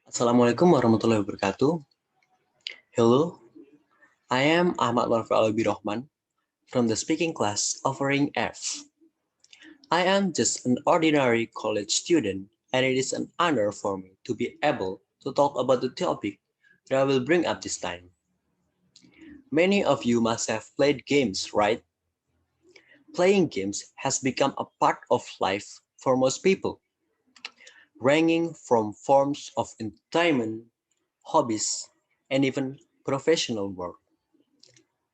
Assalamualaikum warahmatullahi wabarakatuh. Hello, I am Ahmad Marfi Alabi Rahman from the speaking class offering F. I am just an ordinary college student, and it is an honor for me to be able to talk about the topic that I will bring up this time. Many of you must have played games, right? Playing games has become a part of life for most people, ranging from forms of entertainment, hobbies, and even professional work.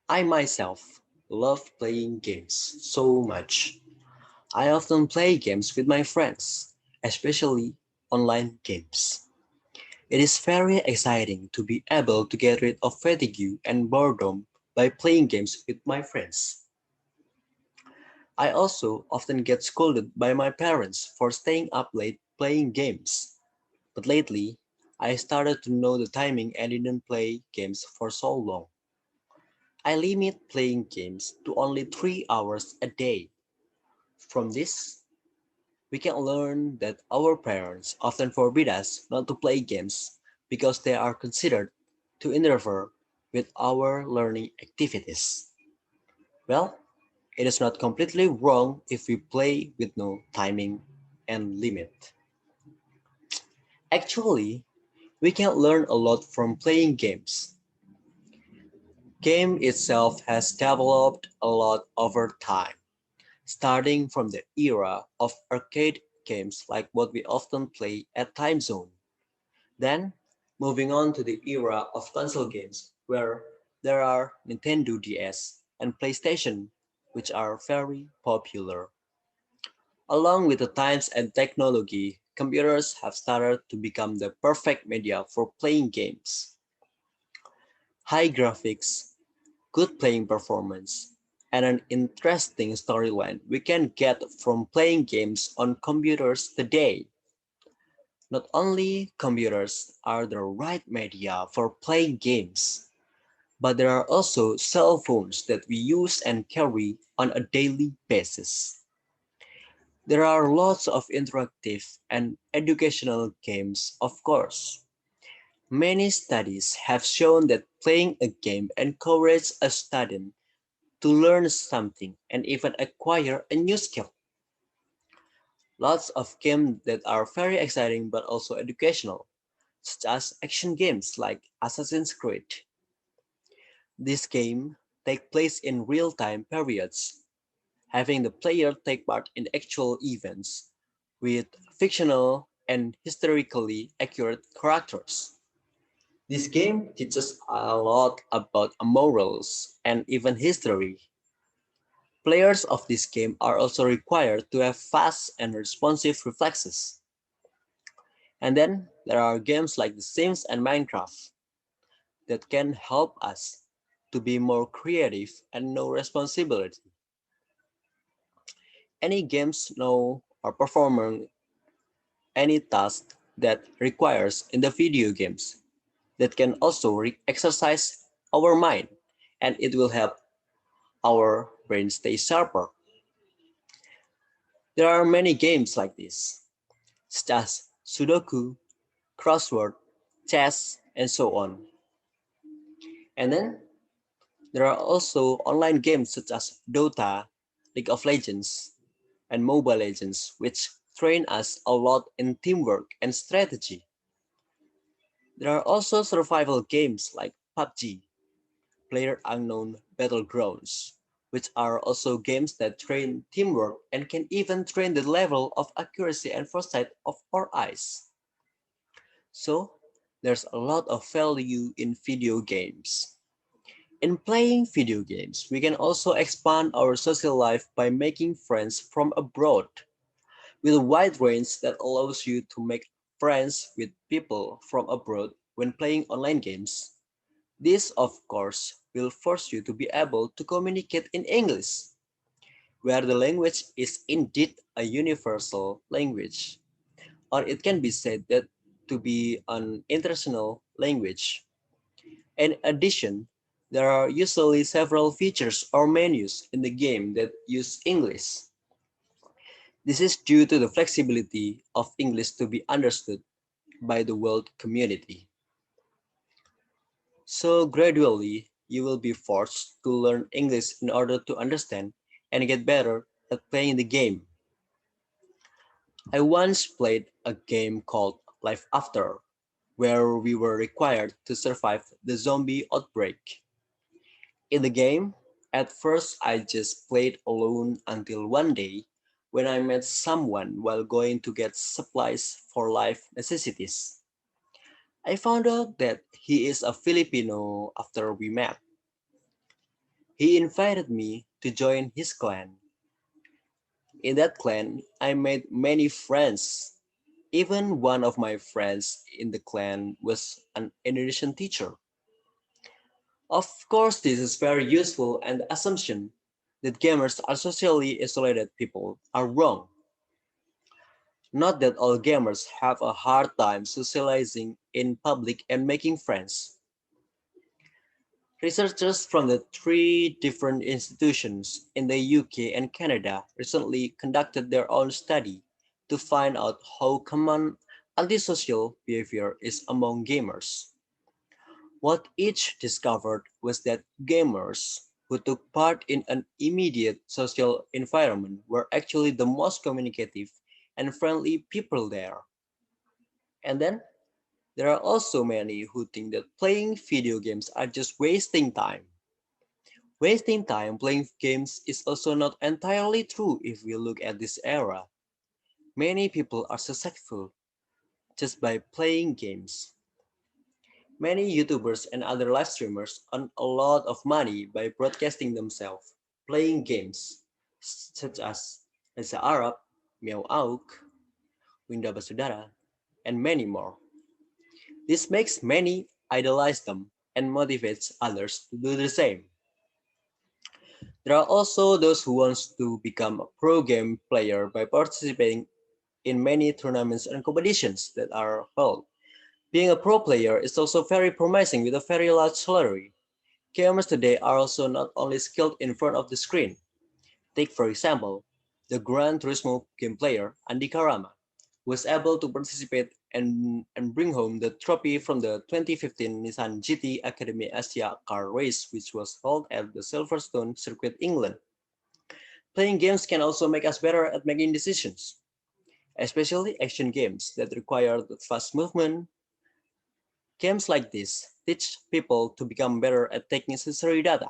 I myself love playing games so much. I often play games with my friends, especially online games. It is very exciting to be able to get rid of fatigue and boredom by playing games with my friends. I also often get scolded by my parents for staying up late playing games. But lately, I started to know the timing and didn't play games for so long. I limit playing games to only 3 hours a day. From this, we can learn that our parents often forbid us not to play games because they are considered to interfere with our learning activities. Well, it is not completely wrong if we play with no timing and limit. Actually, we can learn a lot from playing games. Game itself has developed a lot over time, starting from the era of arcade games like what we often play at Time Zone. Then, moving on to the era of console games, where there are Nintendo DS and PlayStation, which are very popular. Along with the times and technology, computers have started to become the perfect media for playing games. High graphics, good playing performance, and an interesting storyline we can get from playing games on computers today. Not only computers are the right media for playing games, but there are also cell phones that we use and carry on a daily basis. There are lots of interactive and educational games, of course. Many studies have shown that playing a game encourages a student to learn something and even acquire a new skill. Lots of games that are very exciting but also educational, such as action games like Assassin's Creed. This game takes place in real-time periods, having the player take part in actual events with fictional and historically accurate characters. This game teaches a lot about morals and even history. Players of this game are also required to have fast and responsive reflexes. And then there are games like The Sims and Minecraft that can help us to be more creative and know responsibility. Any games know or performing any task that requires in the video games that can also exercise our mind, and it will help our brain stay sharper. There are many games like this, such as Sudoku, crossword, chess, and so on. And then there are also online games such as Dota, League of Legends, and Mobile Legends, which train us a lot in teamwork and strategy. There are also survival games like PUBG, Player Unknown Battlegrounds, which are also games that train teamwork and can even train the level of accuracy and foresight of our eyes. So, there's a lot of value in video games. In playing video games, we can also expand our social life by making friends from abroad. With a wide range that allows you to make friends with people from abroad when playing online games. This, of course, will force you to be able to communicate in English, where the language is indeed a universal language, or it can be said that to be an international language. In addition, there are usually several features or menus in the game that use English. This is due to the flexibility of English to be understood by the world community. So gradually, you will be forced to learn English in order to understand and get better at playing the game. I once played a game called Life After, where we were required to survive the zombie outbreak. In the game, at first I just played alone until one day when I met someone while going to get supplies for life necessities. I found out that he is a Filipino after we met. He invited me to join his clan. In that clan, I made many friends. Even one of my friends in the clan was an Indonesian teacher. Of course, this is very useful, and the assumption that gamers are socially isolated people are wrong. Not that all gamers have a hard time socializing in public and making friends. Researchers from the three different institutions in the UK and Canada recently conducted their own study to find out how common antisocial behavior is among gamers. What each discovered was that gamers who took part in an immediate social environment were actually the most communicative and friendly people there. And then there are also many who think that playing video games are just wasting time. Wasting time playing games is also not entirely true if we look at this era. Many people are successful just by playing games. Many YouTubers and other live streamers earn a lot of money by broadcasting themselves playing games, such as Reza Arab, Meow Auk, Winda Basudara, and many more. This makes many idolize them and motivates others to do the same. There are also those who want to become a pro game player by participating in many tournaments and competitions that are held. Being a pro player is also very promising with a very large salary. Gamers today are also not only skilled in front of the screen. Take for example, the Gran Turismo game player Andy Karama, who was able to participate and bring home the trophy from the 2015 Nissan GT Academy Asia car race, which was held at the Silverstone Circuit, England. Playing games can also make us better at making decisions, especially action games that require fast movement. Games like this teach people to become better at taking necessary data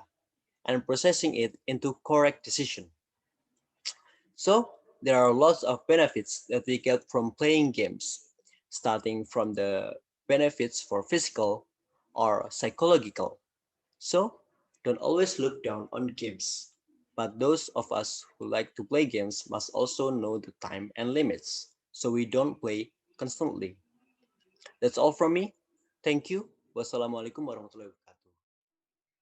and processing it into correct decision. So there are lots of benefits that we get from playing games, starting from the benefits for physical or psychological. So don't always look down on games. But those of us who like to play games must also know the time and limits so we don't play constantly. That's all from me. Thank you. Wassalamualaikum warahmatullahi wabarakatuh.